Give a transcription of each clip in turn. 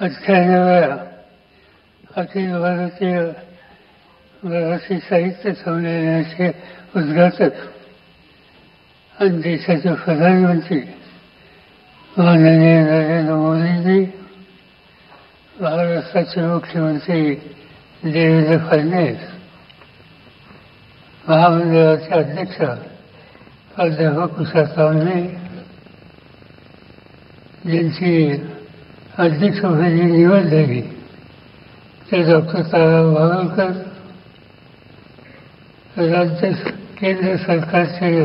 98व्या अखिल भारतीय मराठी साहित्य संमेलनाचे उद्घाटक आणि देशाचे प्रधानमंत्री माननीय नरेंद्र मोदीजी, महाराष्ट्राचे मुख्यमंत्री देवेंद्र फडणवीस, महामंडळाचे अध्यक्ष प्राध्यापक उषा तावणे, ज्यांची अध्यक्षपदी निवड झाली ते डॉक्टर तारा वागलकर, राज्य केंद्र सरकारचे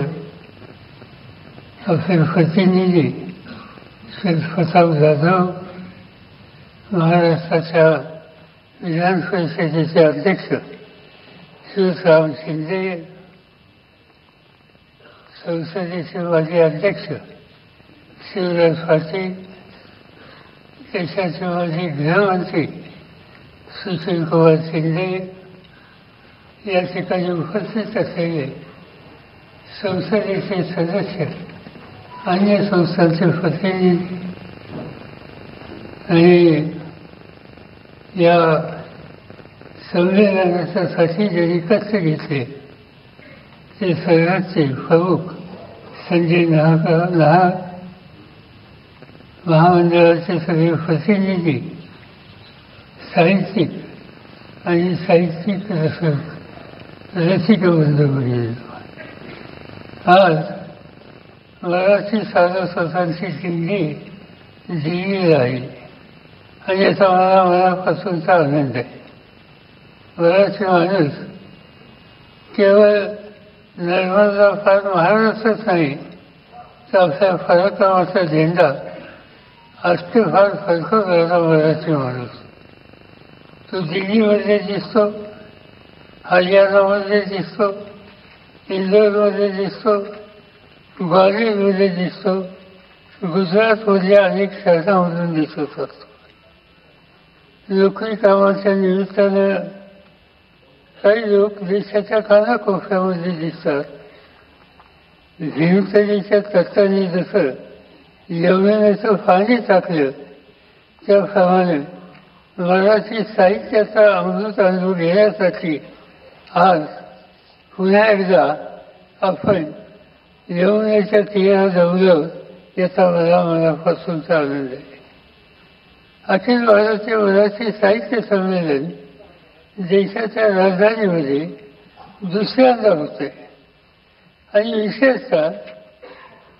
आपले प्रतिनिधी श्री प्रताप जाधव, महाराष्ट्राच्या विधान परिषदेचे अध्यक्ष श्री राम शिंदे, संसदेचे माजी अध्यक्ष शिवराज पाटील, देशाचे माजी गृहमंत्री सुशील कुमार शिंदे, या ठिकाणी उपस्थित असलेले संसदेचे सदस्य, अन्य संस्थांचे प्रतिनिधी आणि या संमेलनासाठी जे एकत्र घेतले ते सर्वांचे प्रमुख संजय नाहक, महामंडळाचे सगळे प्रतिनिधी, साहित्यिक आणि साहित्यिक रसिक बंधू. आज मराठी सारस्वतांची दिंडी दिल्ली राहिली आणि याचा मला मनापासूनचा आनंद आहे. मराठी माणूस केवळ नर्मदा पार महाराष्ट्रच नाही तर आपल्या पराक्रमाचा झेंडा फार फडकवणारा मराठी माणूस. तो दिल्लीमध्ये दिसतो, हरियाणामध्ये दिसतो, इंदोरमध्ये दिसतो, ग्वालियरमध्ये दिसतो, गुजरातमधल्या अनेक शहरांमधून दिसत असतो. नोकरी कामाच्या निमित्तानं काही लोक देशाच्या कानाकोपऱ्यामध्ये दिसतात. भीमसेनीच्या तत्वाने जसं यमुनेचं पाणी टाकलं त्याप्रमाणे मराठी साहित्याचा अमृत अनुभव घेण्यासाठी आज पुन्हा एकदा आपण यमुनेच्या तीरावर जमलो याचा मला मनापासूनचा आनंद आहे. अखिल भारतीय मराठी साहित्य संमेलन देशाच्या राजधानीमध्ये दुसऱ्यांदा होते आणि विशेषतः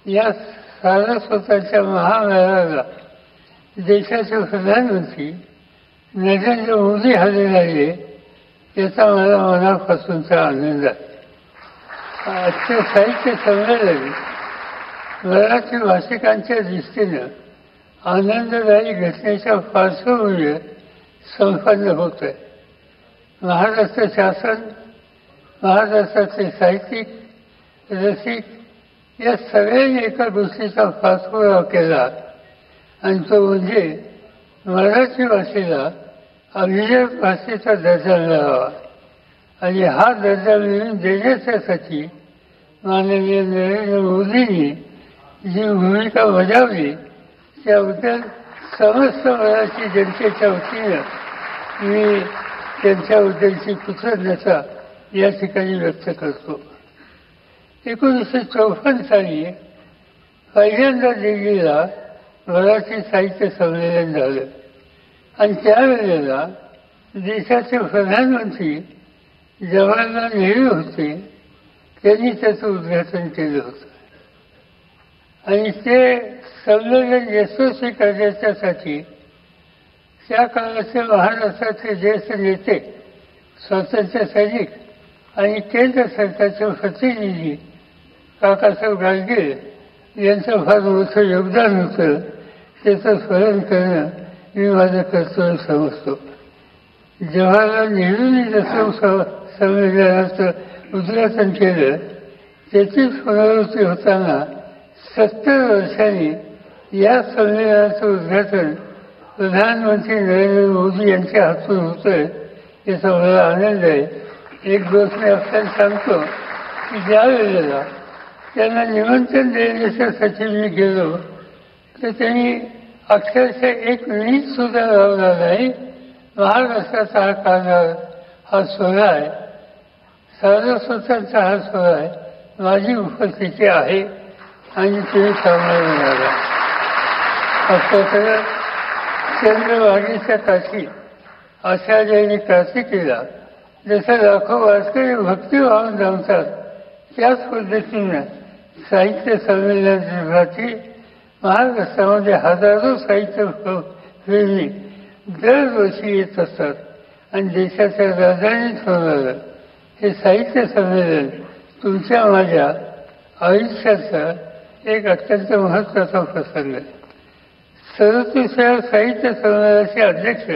या सारस्वताच्या महामेळाव्याला देशाचे प्रधानमंत्री नरेंद्र मोदी हजर राहिले याचा मला मनापासूनचा आनंद आहे. आजचे साहित्य संमेलन मराठी भाषिकांच्या दृष्टीनं आनंददायी घटनेच्या पार्श्वभूमीवर संपन्न होत आहे. महाराष्ट्र शासन, महाराष्ट्राचे साहित्यिक, रसिक या सगळ्यांनी एका गोष्टीचा पाठपुरावा केला आणि तो म्हणजे मराठी भाषेला अभिजात भाषेचा दर्जा मिळावा आणि हा दर्जा मिळवून देण्यासाठी माननीय नरेंद्र मोदींनी जी भूमिका बजावली त्याबद्दल समस्त मराठी जनतेच्या वतीनं मी त्यांच्याबद्दलची कृतज्ञता या ठिकाणी व्यक्त करतो. 1954 साली पहिल्यांदा दिल्लीला मराठी साहित्य संमेलन झालं आणि त्यावेळेला देशाचे प्रधानमंत्री जवाहरलाल नेहरू होते. त्यांनी त्याचं उद्घाटन केलं होतं आणि ते संमेलन यशस्वी करण्याच्यासाठी त्या काळाचे महाराष्ट्राचे ज्येष्ठ नेते, स्वातंत्र्य सैनिक आणि केंद्र सरकारचे प्रतिनिधी काकासाहेब गाडगीळ यांचं फार मोठं योगदान होतं. त्याचं स्मरण करणं मी माझं कर्तव्य समजतो. जवाहरलाल नेहरूंनी जसं संमेलनाचं उद्घाटन केलं त्याचीच पुनरावृत्ती होताना 70 वर्षांनी या संमेलनाचं उद्घाटन प्रधानमंत्री नरेंद्र मोदी यांच्या हातून होतंय याचा मला आनंद आहे. एक गोष्ट मी आपल्याला सांगतो की ज्या वेळेला त्यांना निमंत्रण देण्याच्यासाठी मी गेलो तर त्यांनी अक्षरशः एक वीज सुद्धा लावला नाही. महाराष्ट्राचा हा कारभार, हा सोहळा आहे, सारस्वतांचा हा सोहळा आहे. माझी उपस्थिती आहे आणि तुम्ही सामोरे येणार. अक्षरशः चंद्रभागेच्या काठी आचार्यांनी कार्तिकीला जसं लाखो वारकरी भक्तिभाव जमतात, त्याच पद्धतीनं साहित्य संमेलनाची महाराष्ट्रामध्ये हजारो साहित्य प्रेमी दरवर्षी येत असतात. आणि देशाच्या राजधानीत होणारं हे साहित्य संमेलन तुमच्या माझ्या आयुष्याचा एक अत्यंत महत्त्वाचा प्रसंग आहे. 37व्या साहित्य संमेलनाचे अध्यक्ष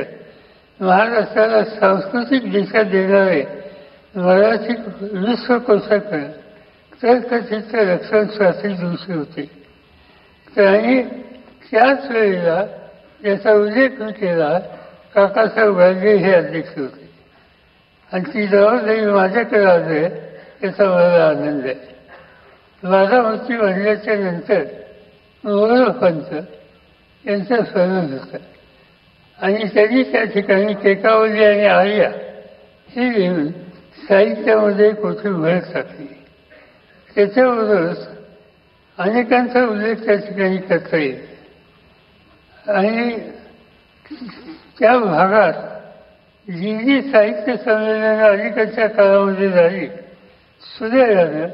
महाराष्ट्राला सांस्कृतिक दिशा देणारे मराठी विश्वकोशाकडे तर्कचित्र रक्षण शास्त्री जोशी होते. त्यांनी त्याच वेळेला याचा उल्लेख केला. काकासाहेब गाडगे हे अध्यक्ष होते आणि ती जबाबदारी माझ्याकडे आली याचा मला आनंद आहे. माझा मृत्यू म्हणल्याच्या नंतर मोरोपंत यांचा स्मरण होतं आणि त्यांनी त्या ठिकाणी केकावली आणि आर्या ही लिहून साहित्यामध्ये कोठी भर टाकली. त्याच्याबरोबरच अनेकांचा उल्लेख त्या ठिकाणी करता येईल. आणि त्या भागात जी जी साहित्य संमेलनं अलीकडच्या काळामध्ये झाली सुदैवानं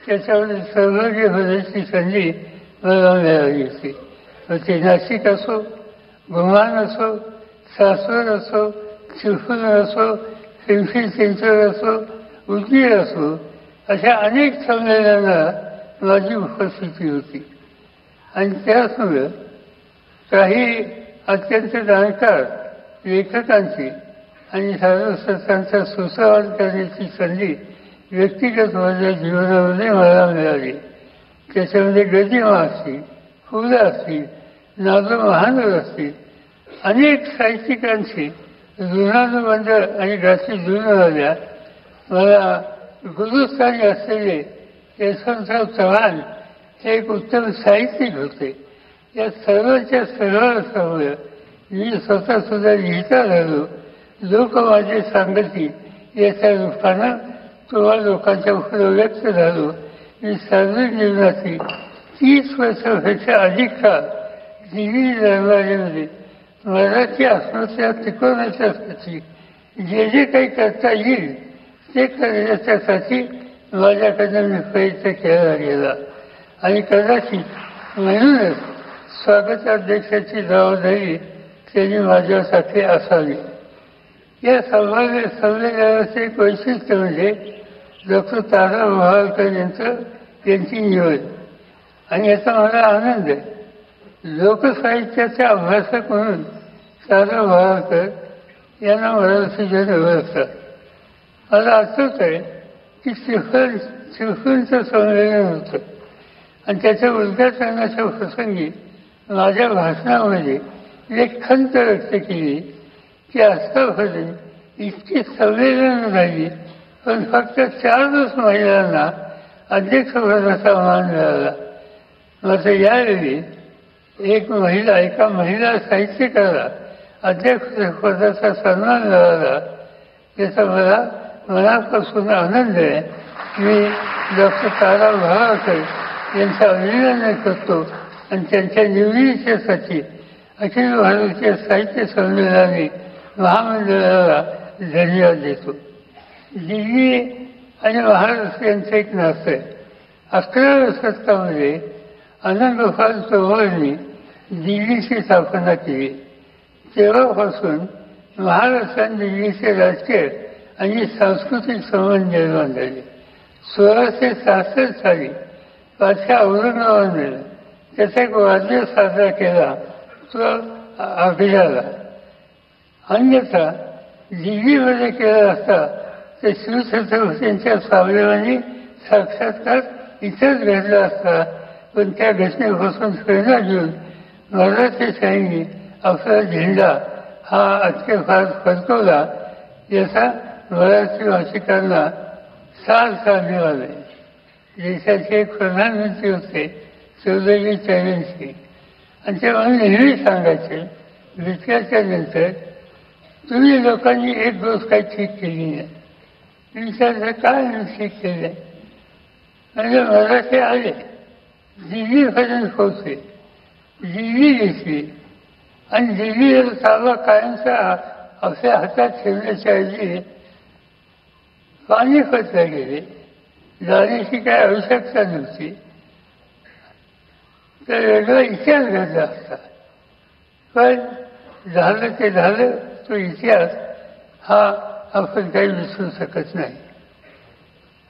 त्याच्यामध्ये सहभागी होण्याची संधी मला मिळाली होती. मग ते नाशिक असो, गुमान असो, सासवड असो, चिपळूण असो, पिंपरी चिंचवड असो, उदगीर असो, अशा अनेक संमेलनांना माझी उपस्थिती होती. आणि त्याचमुळं काही अत्यंत जाणकार लेखकांची आणि साधुसंतांचा सुसंवाद करण्याची संधी व्यक्तिगत माझ्या जीवनामध्ये मला मिळाली. त्याच्यामध्ये गदिमा असतील, फुलं असतील, नादू महानूर असतील, अनेक साहित्यिकांची ऋणानुबंध आणि गाठी जुळून आल्या. मला गुरुस्थानी असलेले यशवंतराव चव्हाण हे एक उत्तम साहित्यिक होते. या सर्वांच्या सहवासामुळे मी स्वतः सुद्धा लिहिता झालो. लोक माझे सांगती याच्या रूपानं तुम्हा लोकांच्या पुढे व्यक्त झालो. मी सार्वजनिक जीवनाची 30 वर्षापेक्षा अधिक काळ दिल्ली दरबारीमध्ये मराठी अस्मिता टिकवण्याच्यासाठी जे जे काही करता येईल ते करण्याच्यासाठी माझ्याकडनं मी प्रयत्न केला गेला. आणि कदाचित म्हणूनच स्वागताध्यक्षाची जबाबदारी त्यांनी माझ्यासाठी असावी. या संमेलनाचे एक वैशिष्ट्य म्हणजे डॉक्टर तारा मोहाळकर यांची निवड. आणि याचा मला आनंद आहे. लोकसाहित्याचे अभ्यासक म्हणून तारा मोहाळकर यांना मराठी जन ओळखतात. मला आठवत आहे की चिपळूणचं संमेलन होतं आणि त्याच्या उद्घाटनाच्या प्रसंगी माझ्या भाषणामध्ये एक खंत व्यक्त केली की आतापर्यंत इतकी संमेलन झाली पण फक्त 4 महिलांना अध्यक्षपदाचा मान मिळाला. मात्र यावेळी एका महिला साहित्यकाला अध्यक्षपदाचा सन्मान मिळाला. याचा मला मनापासून आनंद आहे. मी डॉक्टर तारा मोहाळकर यांचं अभिनंदन करतो आणि त्यांच्या निवडीच्यासाठी अखिल भारतीय साहित्य संमेलनाने महामंडळाला धन्यवाद देतो. दिल्ली आणि महाराष्ट्र यांचं एक नातं आहे. 11व्या शतकामध्ये आनंदगोपाल चौहाननी दिल्लीची स्थापना केली. तेव्हापासून महाराष्ट्र आणि दिल्लीचे राजकीय आणि सांस्कृतिक संबंध निर्माण झाले. 1666 साली बादशाह औरंगाबादने त्याचा एक वाढदिवस साजरा केला तो आग्र्याला. अन्यथा दिल्लीमध्ये केला असता तर शिवछत्रपतींच्या स्वाभिमानी साक्षात्कार इथंच घडला असता. पण त्या घटनेपासून प्रेरणा घेऊन मराठीशाहीने आपला झेंडा हा अतिशय फार फडकवला. याचा मराठी भाषिकांना साथ मिळाले. देशाचे एक प्रधानमंत्री होते चौधरी चरण सिंग आणि ते मला नेहमी सांगायचे विचारच्या नंतर तुम्ही लोकांनी एक गोष्ट काही ठीक केली नाही. विचारलं काय ठीक केलं म्हणजे मराठी आले दिल्लीपर्यंत पोहोचले, दिल्ली घेतली आणि दिल्लीवर ताबा कायमचा आपल्या हातात ठेवण्याच्या ऐवजी पानिपतला गेले. जाण्याची काही आवश्यकता नव्हती. तर वेगळा इतिहास घडला असता. पण झालं ते झालं. तो इतिहास हा आपण काही विसरू शकत नाही.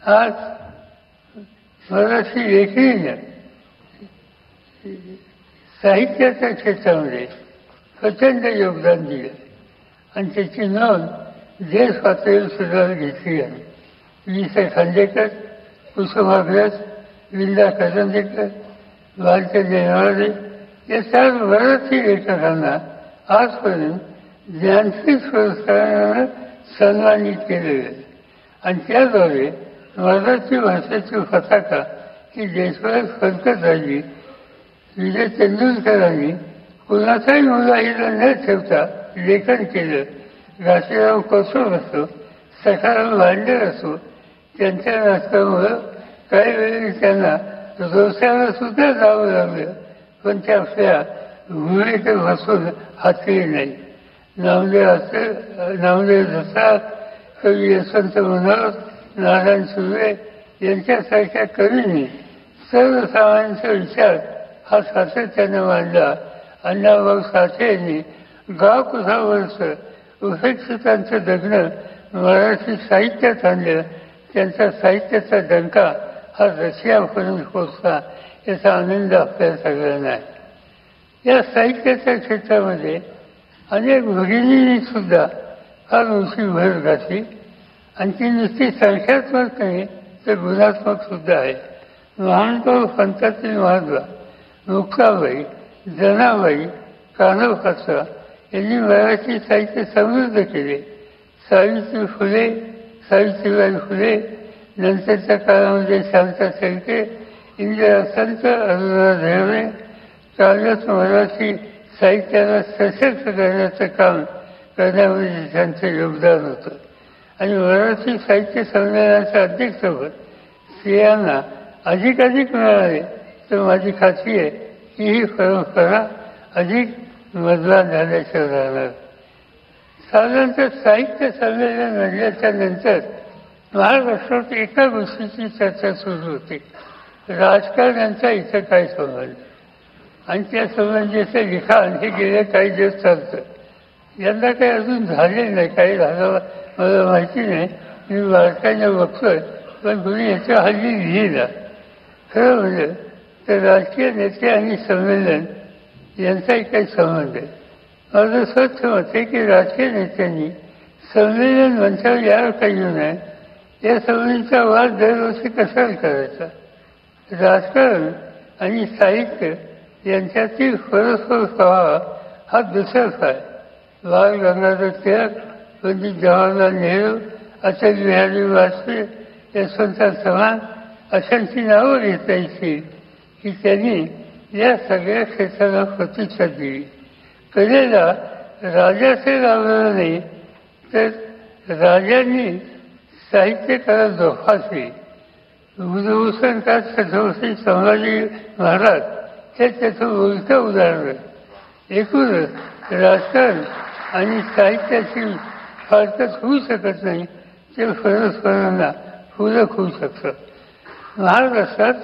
आज मराठी लेखणीनं साहित्याच्या क्षेत्रामध्ये प्रचंड योगदान दिलं आणि त्याची नोंद देश पातळीवर सुद्धा घेतली आहे. वि. स. खांडेकर, कुसुमाग्रज, विंदा करंदीकर, भारतीय देवाडे या सर्व मराठी लेखकांना आजपर्यंत ज्ञानपीठ पुरस्कारानं सन्मानित केले गेले आणि त्याद्वारे मराठी भाषेची पताका ही देशभरात फडकत राहिली. विजय तेंडुलकरांनी कुणाचाही मुलाहिरा न ठेवता लेखन केलं. घाशीराम कोसळ असो, सखाराम भांडेर असो, त्यांच्या नाटकामुळं काही वेळी त्यांना रोषाला सुद्धा जावं लागलं, पण ते आपल्या भूमिकेत बसून हातली नाही. नामदेव दसाळ, कवी यशवंत मनोहर, नारायण सुर्वे यांच्यासारख्या कवींनी सर्वसामान्यांचा विचार हा सातत्याने मांडला. अण्णाभाऊ साठे यांनी गाव कुसावरचं उपेक्षितांचं जगणं मराठी साहित्यात आणलं. त्यांचा साहित्याचा डंका हा रशियापर्यंत पोचला याचा आनंद आपल्या सगळ्यांना आहे. या साहित्याच्या क्षेत्रामध्ये अनेक भगिनींनी सुद्धा फार मोठी भर घातली आणि ती नुसती संख्यात्मक नाही तर गुणात्मक सुद्धा आहे. महानुभाव पंथातील महात्मा मुक्ताबाई, जनाबाई, कान्होपात्रा यांनी मराठी साहित्य समृद्ध केले. सावित्रीबाई फुले, नंतरच्या काळामध्ये शांता शेळके, इंदिरा संत, अरुणा ढेरे काव्यात मराठी साहित्याला सशक्त करण्याचं काम करण्यामध्ये त्यांचं योगदान होतं. आणि मराठी साहित्य संमेलनाच्या अध्यक्षपद स्त्रियांना अधिकाधिक मिळाले तर माझी खात्री आहे की ही परंपरा अधिक मजबूत झाल्याशिवाय राहणार. साधारणतः साहित्य संमेलन घडल्याच्या नंतर महाराष्ट्रात एका गोष्टीची चर्चा सुरू होती, राजकारण्यांचा इथं काय संबंध आणि त्या संबंधीचं लिखाण हे गेले काही दिवस चालतं. यंदा काही अजून झाले नाही, काही झालं मला माहिती नाही, मी बारकाईने बघतोय, पण कुणी याच्या हल्ली लिहिला. खरं म्हणजे तर राजकीय नेते आणि संमेलन यांचाही काही संबंध आहे. माझं स्वच्छ मत आहे की राजकीय नेत्यांनी संमेलन मंचावर यावर काही येऊ नये. या संबंधीचा वाद दरवर्षी कशाला करायचा. राजकारण आणि साहित्य यांच्यातील परस्पर प्रवाह हा दुसराच आहे. बाळ गंगाधर टिळक, पंडित जवाहरलाल नेहरू, अटल बिहारी वाजपेयी, यशवंतराव चव्हाण अशांची नावं घेता येतील की त्यांनी या सगळ्या क्षेत्राला प्रतिष्ठा दिली. कलेला राजाचे लावलं नाही तर राजांनी साहित्यकारात जोपासली. बुधभूषणकार छत्रपती संभाजी महाराज हे त्याचं उलटं उदाहरण. एकूणच राजकारण आणि साहित्याची फारकत होऊ शकत नाही, ते परस्परांना पूरक होऊ शकतं. महाराष्ट्रात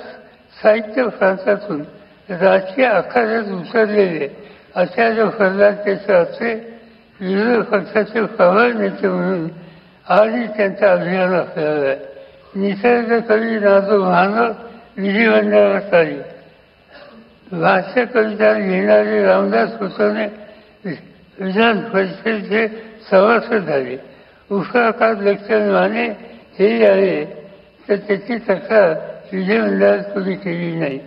साहित्य प्रांतातून राजकीय आखाड्यात उतरलेले आचार्य प्रल्हाद केशव विरोधी पक्षाचे प्रबळ नेते म्हणून आजही त्यांचा अभिमान असलेला आहे. निसर्ग कवी नाजो महानव विधिमंडळात आली. भाष्य कविता लिहिणारे रामदास कुसुमे विधान परिषदेचे सभासद झाले. उस्मानाबाद लेक्चर माने हे आले तर त्याची तक्रार विधिमंडळात कोणी केली नाही.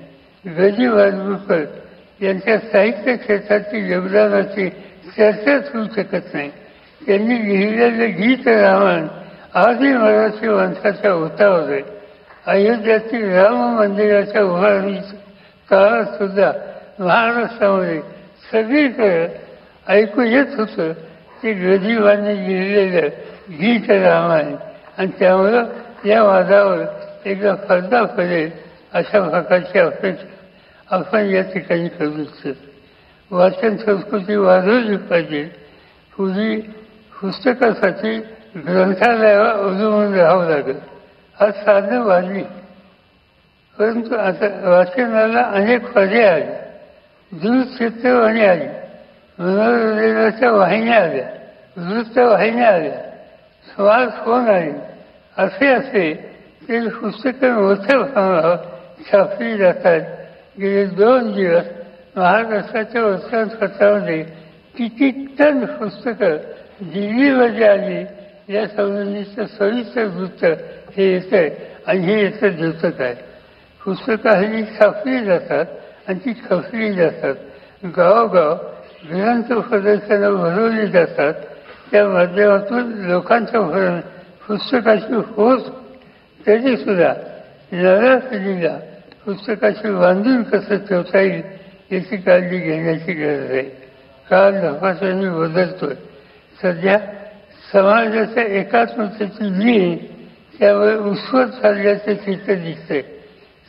गजी वाजपूरकर यांच्या साहित्य क्षेत्रातील योगदानाची चर्चाच होऊ शकत नाही. त्यांनी लिहिलेले गीत रामायण आजही मराठी माणसाच्या ओठावर आहे. अयोध्यातील राम मंदिराच्या उभारणीच्या काळात सुद्धा महाराष्ट्रामध्ये सगळीकडे ऐकू येत होतं की गदिमांनी लिहिलेलं गीत रामायण, आणि त्यामुळं या वादावर एकदा पडदा पडेल अशा प्रकारची अपेक्षा आपण या ठिकाणी करू इच्छितो. वाचन संस्कृती वाढवली पाहिजे. पूर्वी पुस्तकासाठी ग्रंथालयावर अवलंबून राहावं लागेल. आज साधनं वाढली, परंतु आता वाचनाला अनेक पर्याय आले. दूरचित्रवाणी आली, मनोरंजनाच्या वाहिन्या आल्या, वृत्तवाहिन्या आल्या, स्मार्टफोन आले. असे ते पुस्तकं मोठ्या प्रमाणावर छापली जातात. गेले 2 दिवस महाराष्ट्राच्या वर्तमानपत्रामध्ये किती टन पुस्तकं दिल्लीमध्ये आली या संबंधीचं सविस्तर वृत्त हे येतं, आणि हे येतं द्योतक आहे. पुस्तकं हल्ली छापली जातात आणि ती खपली जातात. गावोगाव ग्रंथ प्रदर्शनं भरवली जातात. त्या माध्यमातून लोकांच्यापर्यंत पुस्तकाची होत, तरीसुद्धा नव्या पिढीला पुस्तकाची बांधून कसं ठेवता येईल याची काळजी घेण्याची गरज आहे. काळ झपाट्याने बदलतोय. सध्या समाजाच्या एकात्मतेची लीन त्यामुळे उसवत चालल्याचं चित्र दिसतंय.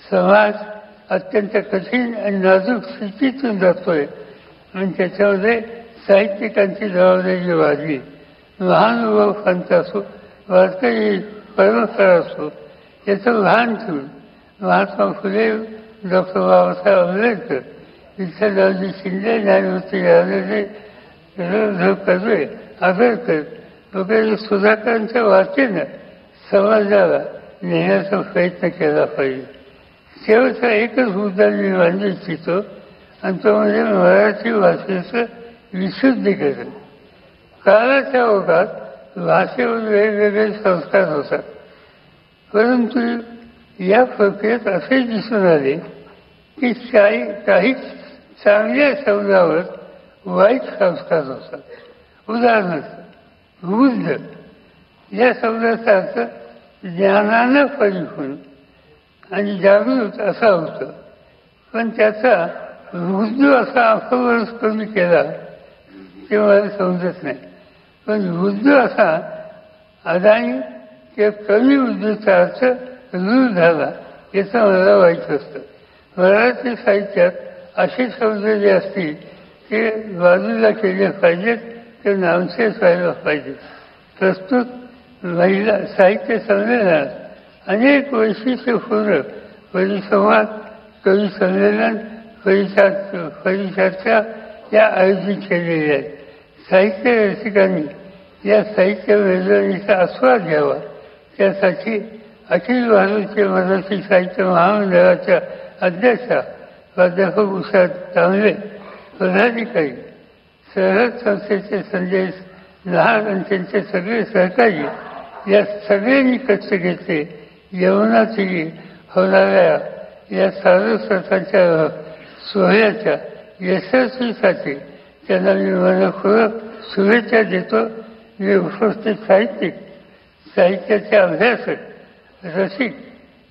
समाज अत्यंत कठीण आणि नाजूक स्थितीतून जातोय, आणि त्याच्यामध्ये साहित्यिकांची जबाबदारी वाढली. महानुभाव पंथ असो, वारकरी परंपरा असो, याचं भान ठेवून महात्मा फुले, डॉक्टर बाबासाहेब आंबेडकर, विठ्ठलरावजी शिंदे, न्यायमूर्ती कर्वे, आंबेडकर वगैरे सुधाकरांच्या वाचेनं समाजाला नेण्याचा प्रयत्न केला पाहिजे. शेवटचा एकच मुद्दा मी मांडू इच्छितो, आणि तो म्हणजे मराठी भाषेचं विशुद्धीकरण. काळाच्या ओघात भाषेवर वेगवेगळे संस्कार होतात, परंतु या प्रक्रियेत असे दिसून आले की काही चांगल्या शब्दावर वाईट संस्कार होतात. उदाहरणार्थ बुद्ध या शब्दाचा अर्थ ज्ञानानं परिपूर्ण आणि जागृत असा होतं, पण त्याचा बुद्ध असा अपवर्ष कमी केला ते मला समजत नाही. पण बुद्ध असा अदानी किंवा कमी बुद्धीचा अर्थ रूढ झाला याचं मला वाईट असतं. मराठी साहित्यात असे शब्द जे असतील ते बाजूला केले पाहिजेत, ते नामशेष व्हायला पाहिजेत. प्रस्तुत महिला साहित्य संमेलनात अनेक वैशिष्ट्यपूर्ण परिसंवाद, कवी संमेलन, परिचर्चा या आयोजित केलेल्या आहेत. साहित्य रसिकांनी या साहित्य मेजवानीचा आस्वाद घ्यावा, त्यासाठी अखिल भारतीय मराठी साहित्य महामंडळाच्या अध्यक्षा प्राध्यापक उषा तांबे, पदाधिकारी, सरहद संस्थेचे संजय लहान आणि त्यांचे सगळे सहकारी या सगळ्यांनी कष्ट घेतले. यमुनाची होणाऱ्या या सारस्वताच्या सोहळ्याच्या यशस्वीसाठी त्यांना मी मनपूर्वक शुभेच्छा देतो. मी उपस्थित साहित्याचे अभ्यासक, रसिक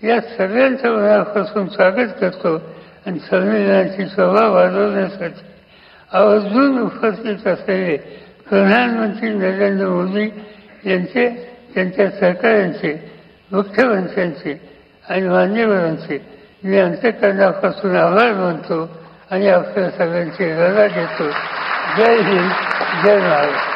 या सगळ्यांचं मनापासून स्वागत करतो, आणि संमेलनाची शोभा वाढवण्यासाठी आवर्जून उपस्थित असलेले प्रधानमंत्री नरेंद्र मोदी यांचे, त्यांच्या सहकाऱ्यांचे, मुख्यमंत्र्यांचे आणि मान्यवरांचे मी अंतःकरणापासून आभार मानतो आणि आपल्या सगळ्यांची रजा घेतो. जय हिंद, जय महाराष्ट्र.